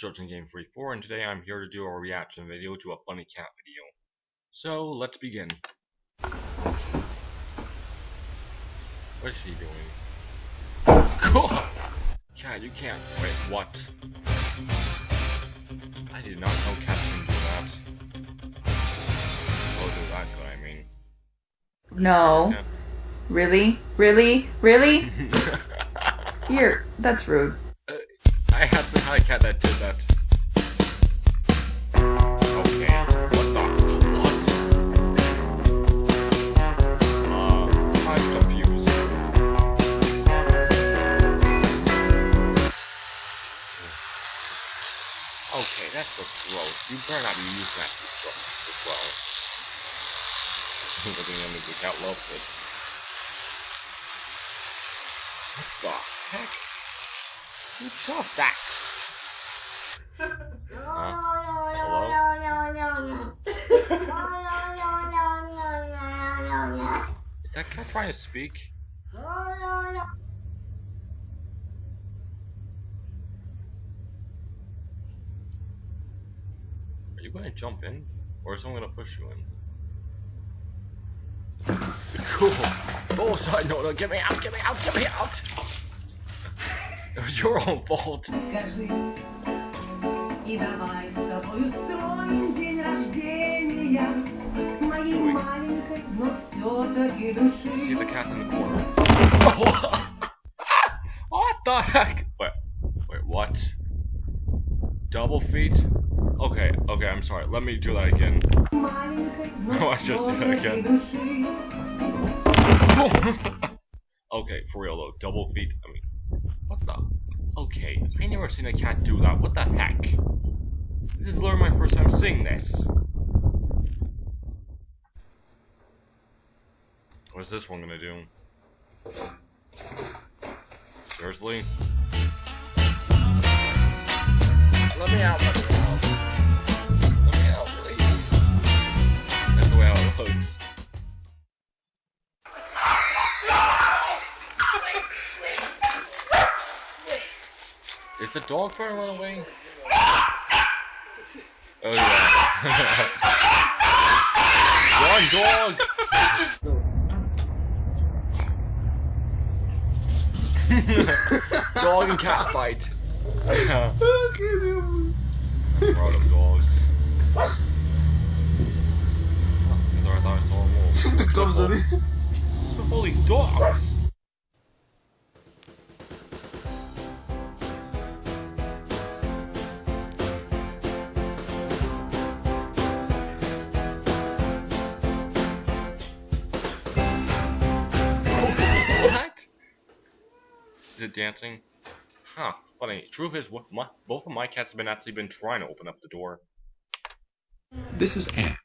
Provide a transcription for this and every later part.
Judging Game 44, and today I'm here to do a reaction video to a funny cat video. So, let's begin. What is she doing? God! Cat, you can't. Wait, what? I did not know cats can do that. Oh, do that good, I mean. No. Really? Really? Really? That's rude. I had to have a cat that did that. Okay, what the? What? I'm confused. Okay, that's what's gross. You better not be using that toothbrush as well. Good thing that means the cat loves it. What the heck? Who does that? Is that cat trying to speak? Are you going to jump in? Or is someone going to push you in? Cool! Oh, side note, no, get me out, get me out, get me out! It was your own fault. See, the cat's in the corner. What the heck? Wait, what? Double feet? Okay, I'm sorry. Let me do that again. Let's just do that again. Okay, for real though. Double feet. I mean, what the? Okay, I never seen a cat do that. What the heck? This is literally my first time seeing this. What is this one gonna do? Seriously? Let me out, let me out. Let me out, please. That's the way how it looks. Is the dog trying to run away? Oh yeah. Run, dog! Dog and cat fight. Proud of dogs. I thought I saw a wolf. Look at all these dogs. What? Is it dancing? Huh, funny. Truth is, both of my cats have actually been trying to open up the door. This is Anne.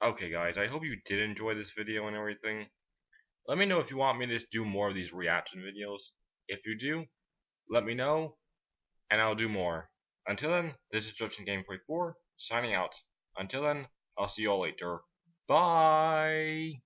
Okay guys, I hope you did enjoy this video and everything. Let me know if you want me to do more of these reaction videos. If you do, let me know, and I'll do more. Until then, this is Judging Game 44, signing out. Until then, I'll see you all later. Bye!